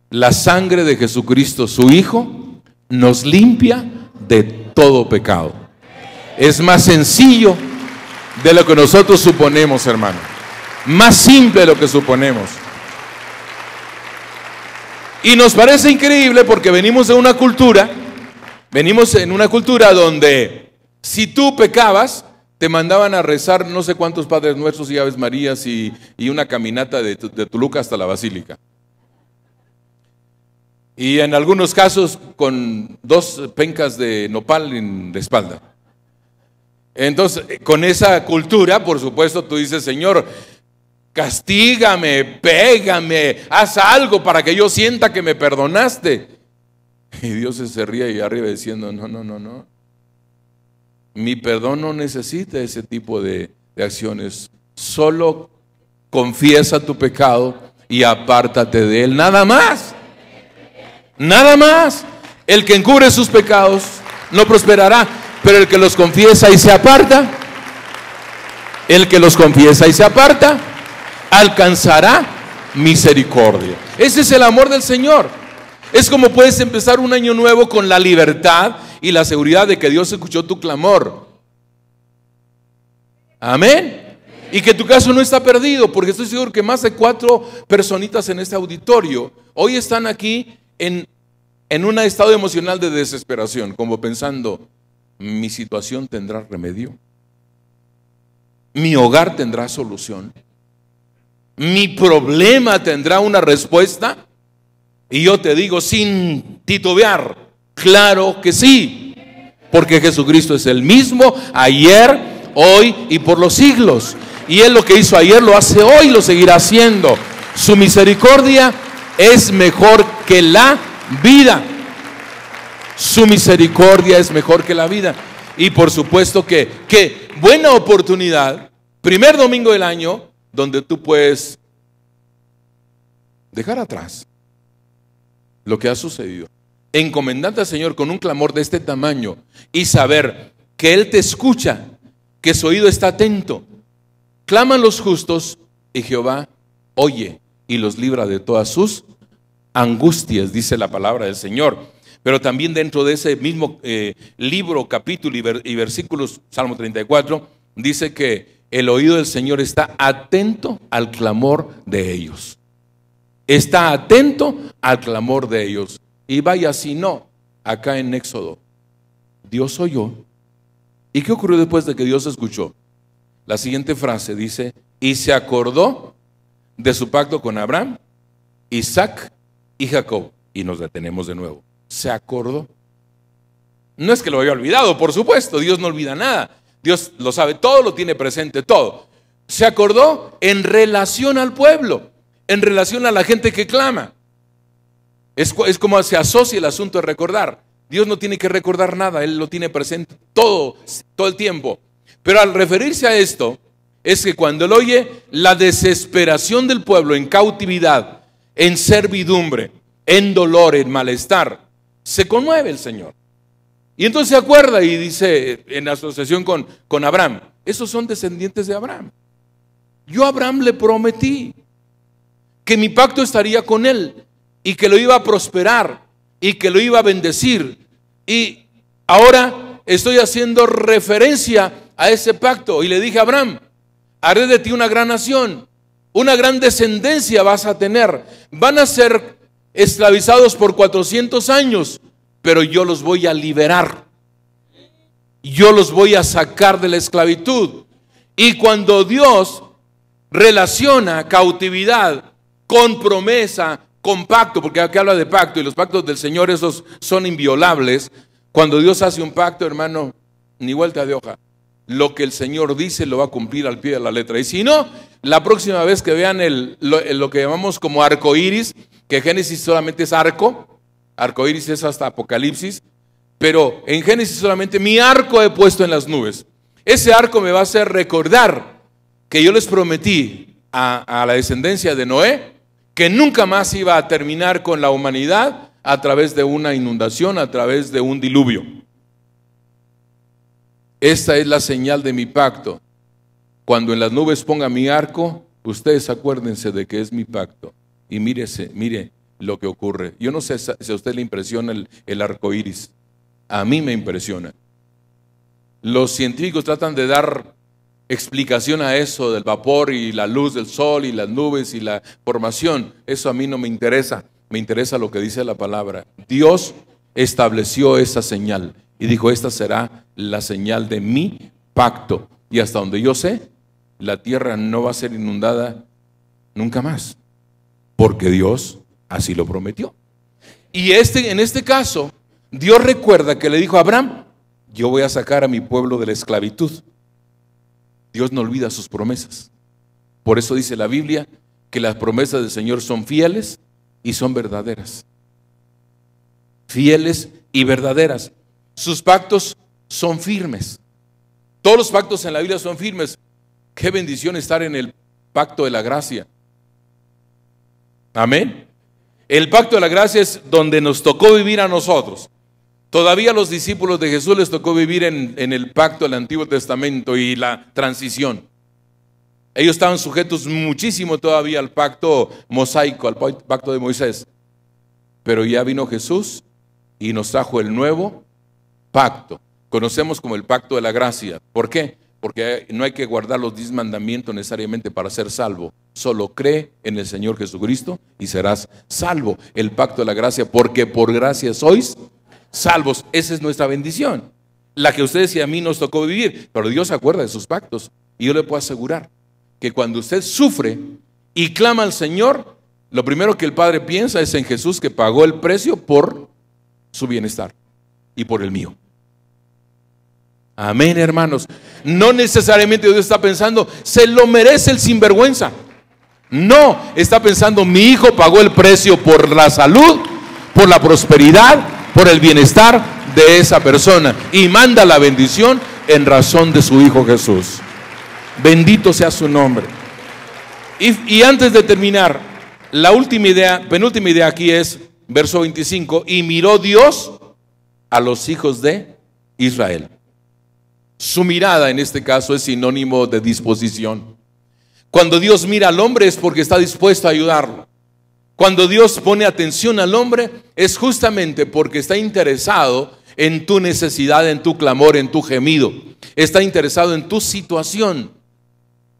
La sangre de Jesucristo, su Hijo, nos limpia de todo pecado. Es más sencillo de lo que nosotros suponemos, hermano. Más simple de lo que suponemos. Y nos parece increíble porque venimos en una cultura donde si tú pecabas, te mandaban a rezar no sé cuántos Padres Nuestros y Aves Marías y una caminata de Toluca hasta la Basílica. Y en algunos casos con 2 pencas de nopal en la espalda. Entonces, con esa cultura, por supuesto, tú dices, Señor, castígame, pégame, haz algo para que yo sienta que me perdonaste. Y Dios se ríe ahí arriba diciendo, no. Mi perdón no necesita ese tipo de acciones. Solo confiesa tu pecado y apártate de él. Nada más. Nada más. El que encubre sus pecados no prosperará, pero el que los confiesa y se aparta, alcanzará misericordia. Ese es el amor del Señor. Es como puedes empezar un año nuevo con la libertad y la seguridad de que Dios escuchó tu clamor. Amén. Y que tu caso no está perdido, porque estoy seguro que más de 4 personitas en este auditorio hoy están aquí en un estado emocional de desesperación, como pensando, mi situación tendrá remedio, mi hogar tendrá solución, mi problema tendrá una respuesta. Y yo te digo sin titubear, claro que sí, porque Jesucristo es el mismo ayer, hoy y por los siglos. Y Él lo que hizo ayer lo hace hoy, lo seguirá haciendo. Su misericordia es mejor que la vida. Su misericordia es mejor que la vida. Y por supuesto que buena oportunidad, primer domingo del año, donde tú puedes dejar atrás lo que ha sucedido, encomendarte al Señor con un clamor de este tamaño y saber que Él te escucha, que su oído está atento. Claman los justos y Jehová oye y los libra de todas sus angustias, dice la palabra del Señor. Pero también dentro de ese mismo libro, capítulo y versículos, Salmo 34, dice que el oído del Señor está atento al clamor de ellos. Está atento al clamor de ellos. Y vaya si no, acá en Éxodo, Dios oyó. ¿Y qué ocurrió después de que Dios escuchó? la siguiente frase, dice, y se acordó de su pacto con Abraham, Isaac y Jacob. Y nos detenemos de nuevo. Se acordó. No es que lo haya olvidado, por supuesto, Dios no olvida nada. Dios lo sabe todo, lo tiene presente todo. Se acordó en relación al pueblo, en relación a la gente que clama. Es como se asocia el asunto de recordar. Dios no tiene que recordar nada, Él lo tiene presente todo el tiempo. Pero al referirse a esto, es que cuando Él oye la desesperación del pueblo en cautividad, en servidumbre, en dolor, en malestar, se conmueve el Señor. Y entonces se acuerda y dice en asociación con Abraham, esos son descendientes de Abraham. Yo a Abraham le prometí que mi pacto estaría con él y que lo iba a prosperar y que lo iba a bendecir. Y ahora estoy haciendo referencia a ese pacto y le dije a Abraham, haré de ti una gran nación, una gran descendencia vas a tener, van a ser esclavizados por 400 años, pero yo los voy a liberar, yo los voy a sacar de la esclavitud. Y cuando Dios relaciona cautividad con promesa, con pacto, porque aquí habla de pacto y los pactos del Señor esos son inviolables. Cuando Dios hace un pacto, hermano, ni vuelta de hoja. Lo que el Señor dice lo va a cumplir al pie de la letra. Y si no, la próxima vez que vean lo que llamamos como arco iris, que Génesis solamente es arco iris es hasta Apocalipsis, pero en Génesis solamente mi arco he puesto en las nubes. Ese arco me va a hacer recordar que yo les prometí a la descendencia de Noé que nunca más iba a terminar con la humanidad a través de una inundación, a través de un diluvio. Esta es la señal de mi pacto. Cuando en las nubes ponga mi arco, ustedes acuérdense de que es mi pacto. Y mire lo que ocurre. Yo no sé si a usted le impresiona el arco iris. A mí me impresiona. Los científicos tratan de dar explicación a eso del vapor y la luz del sol y las nubes y la formación. Eso a mí no me interesa. Me interesa lo que dice la palabra. Dios estableció esa señal y dijo, esta será la señal de mi pacto. Y hasta donde yo sé, la tierra no va a ser inundada nunca más, porque Dios así lo prometió. Y en este caso, Dios recuerda que le dijo a Abraham, yo voy a sacar a mi pueblo de la esclavitud. Dios no olvida sus promesas. Por eso dice la Biblia que las promesas del Señor son fieles y son verdaderas. Fieles y verdaderas. Sus pactos son firmes. Todos los pactos en la Biblia son firmes. Qué bendición estar en el pacto de la gracia. Amén. El pacto de la gracia es donde nos tocó vivir a nosotros. Todavía a los discípulos de Jesús les tocó vivir en el pacto del Antiguo Testamento y la transición. Ellos estaban sujetos muchísimo todavía al pacto mosaico, al pacto de Moisés. Pero ya vino Jesús y nos trajo el nuevo pacto. Conocemos como el pacto de la gracia. ¿Por qué? Porque no hay que guardar los 10 mandamientos necesariamente para ser salvo. Solo cree en el Señor Jesucristo y serás salvo. El pacto de la gracia, porque por gracia sois salvos. Esa es nuestra bendición, la que ustedes y a mí nos tocó vivir. Pero Dios se acuerda de sus pactos. Y yo le puedo asegurar que cuando usted sufre y clama al Señor, lo primero que el Padre piensa es en Jesús, que pagó el precio por su bienestar y por el mío. Amén, hermanos. No necesariamente Dios está pensando, se lo merece el sinvergüenza. No, está pensando, mi hijo pagó el precio por la salud, por la prosperidad, por el bienestar de esa persona, y manda la bendición en razón de su Hijo Jesús. Bendito sea su nombre. Y antes de terminar, la penúltima idea aquí es verso 25, y miró Dios a los hijos de Israel. Su mirada en este caso es sinónimo de disposición. Cuando Dios mira al hombre es porque está dispuesto a ayudarlo. Cuando Dios pone atención al hombre es justamente porque está interesado en tu necesidad, en tu clamor, en tu gemido. Está interesado en tu situación.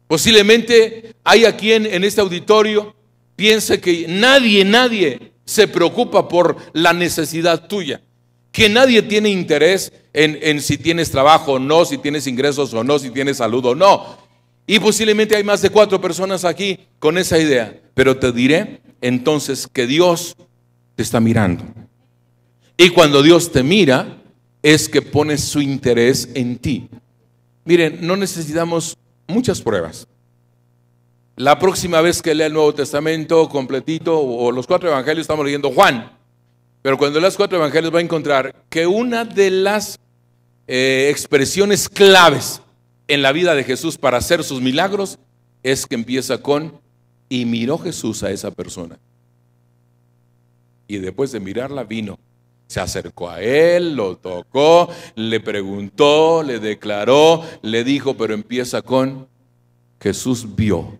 Posiblemente hay aquí en este auditorio piense que nadie se preocupa por la necesidad tuya, que nadie tiene interés en si tienes trabajo o no, si tienes ingresos o no, si tienes salud o no. Y posiblemente hay más de 4 personas aquí con esa idea. Pero te diré entonces que Dios te está mirando. Y cuando Dios te mira, es que pone su interés en ti. Miren, no necesitamos muchas pruebas. La próxima vez que lea el Nuevo Testamento completito, o los 4 evangelios, estamos leyendo Juan. Pero cuando leas 4 evangelios va a encontrar que una de las expresiones claves en la vida de Jesús para hacer sus milagros es que empieza con: y miró Jesús a esa persona. Y después de mirarla vino, se acercó a él, lo tocó, le preguntó, le declaró, le dijo, pero empieza con: Jesús vio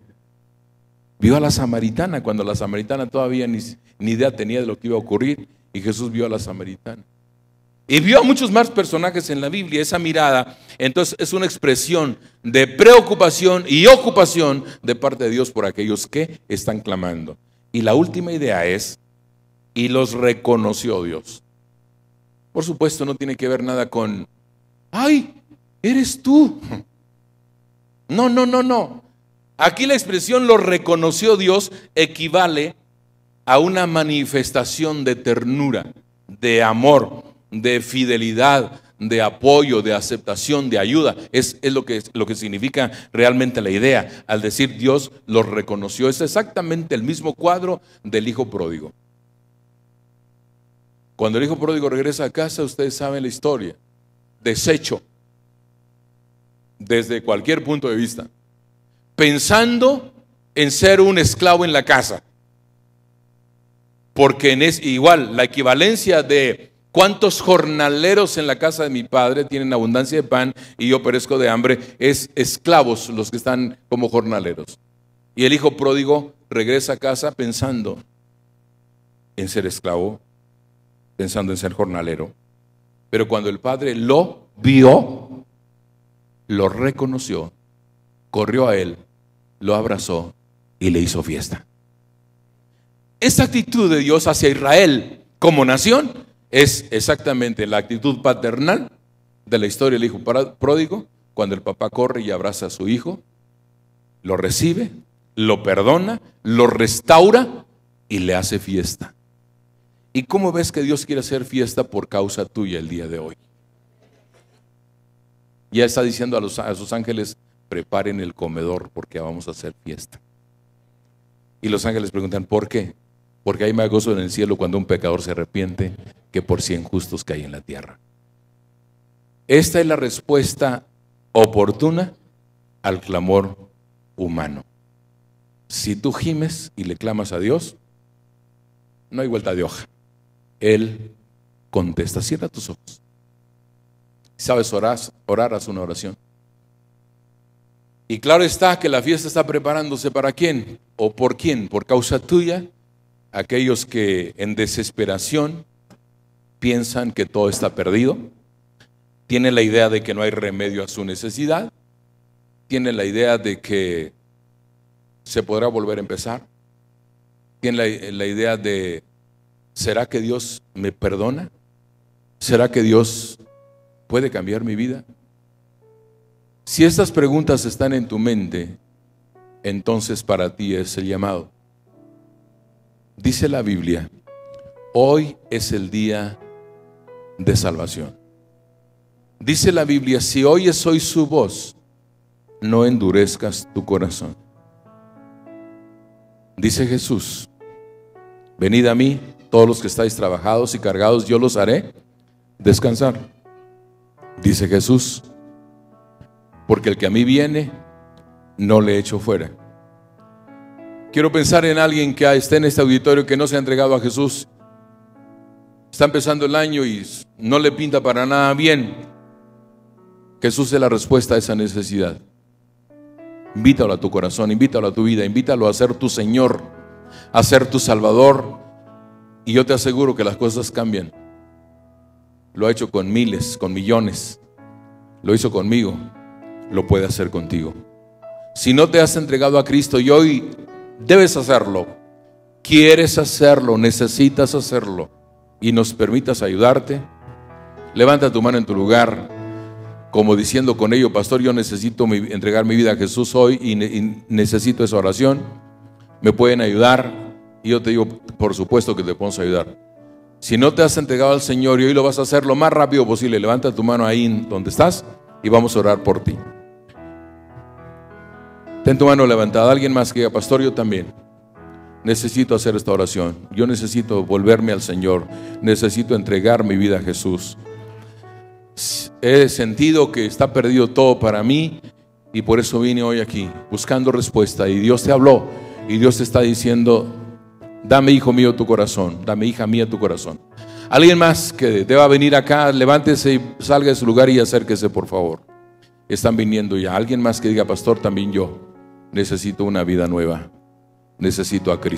a la samaritana, cuando la samaritana todavía ni idea tenía de lo que iba a ocurrir, y Jesús vio a la samaritana. Y vio a muchos más personajes en la Biblia. Esa mirada, entonces, es una expresión de preocupación y ocupación de parte de Dios por aquellos que están clamando. Y la última idea es: y los reconoció Dios. Por supuesto, no tiene que ver nada con: ¡ay, eres tú! No. Aquí la expresión "lo reconoció Dios" equivale a una manifestación de ternura, de amor, de fidelidad, de apoyo, de aceptación, de ayuda. Es lo que significa realmente la idea. Al decir Dios los reconoció, es exactamente el mismo cuadro del hijo pródigo. Cuando el hijo pródigo regresa a casa, ustedes saben la historia. Deshecho, desde cualquier punto de vista, pensando en ser un esclavo en la casa. Porque igual, la equivalencia de ¿cuántos jornaleros en la casa de mi padre tienen abundancia de pan y yo perezco de hambre? Es esclavos los que están como jornaleros. Y el hijo pródigo regresa a casa pensando en ser esclavo, pensando en ser jornalero. Pero cuando el padre lo vio, lo reconoció, corrió a él, lo abrazó y le hizo fiesta. Esa actitud de Dios hacia Israel como nación es exactamente la actitud paternal de la historia del hijo pródigo, cuando el papá corre y abraza a su hijo, lo recibe, lo perdona, lo restaura y le hace fiesta. ¿Y cómo ves que Dios quiere hacer fiesta por causa tuya el día de hoy? Ya está diciendo a sus ángeles: preparen el comedor porque vamos a hacer fiesta. Y los ángeles preguntan: ¿por qué? Porque hay más gozo en el cielo cuando un pecador se arrepiente que por 100 justos que hay en la tierra. Esta es la respuesta oportuna al clamor humano. Si tú gimes y le clamas a Dios, no hay vuelta de hoja. Él contesta. Cierra tus ojos. ¿Sabes orar? Haz una oración. Y claro está que la fiesta está preparándose ¿para quién? ¿O por quién? Por causa tuya. Aquellos que en desesperación piensan que todo está perdido, tienen la idea de que no hay remedio a su necesidad, tienen la idea de que se podrá volver a empezar, tienen la idea de: ¿será que Dios me perdona? ¿Será que Dios puede cambiar mi vida? Si estas preguntas están en tu mente, entonces para ti es el llamado. Dice la Biblia: hoy es el día de salvación. Dice la Biblia: si oyes hoy su voz, no endurezcas tu corazón. Dice Jesús: venid a mí, todos los que estáis trabajados y cargados, yo los haré descansar. Dice Jesús: porque el que a mí viene, no le echo fuera. Quiero pensar en alguien que esté en este auditorio que no se ha entregado a Jesús. Está empezando el año y no le pinta para nada bien. Jesús es la respuesta a esa necesidad. Invítalo a tu corazón, invítalo a tu vida, invítalo a ser tu Señor, a ser tu Salvador. Y yo te aseguro que las cosas cambian. Lo ha hecho con miles, con millones. Lo hizo conmigo, lo puede hacer contigo. Si no te has entregado a Cristo y hoy debes hacerlo, quieres hacerlo, necesitas hacerlo y nos permitas ayudarte, levanta tu mano en tu lugar como diciendo con ello: pastor, yo necesito entregar mi vida a Jesús hoy y necesito esa oración, ¿me pueden ayudar? Y yo te digo, por supuesto que te podemos ayudar. Si no te has entregado al Señor y hoy lo vas a hacer lo más rápido posible, levanta tu mano ahí donde estás y vamos a orar por ti. Ten tu mano levantada. Alguien más que diga: pastor, yo también necesito hacer esta oración, yo necesito volverme al Señor, necesito entregar mi vida a Jesús. He sentido que está perdido todo para mí y por eso vine hoy aquí buscando respuesta, y Dios te habló y Dios te está diciendo: dame, hijo mío, tu corazón, dame, hija mía, tu corazón. Alguien más que deba venir acá, levántese y salga de su lugar y acérquese, por favor. Están viniendo ya. Alguien más que diga: pastor, también yo necesito una vida nueva, necesito a Cristo.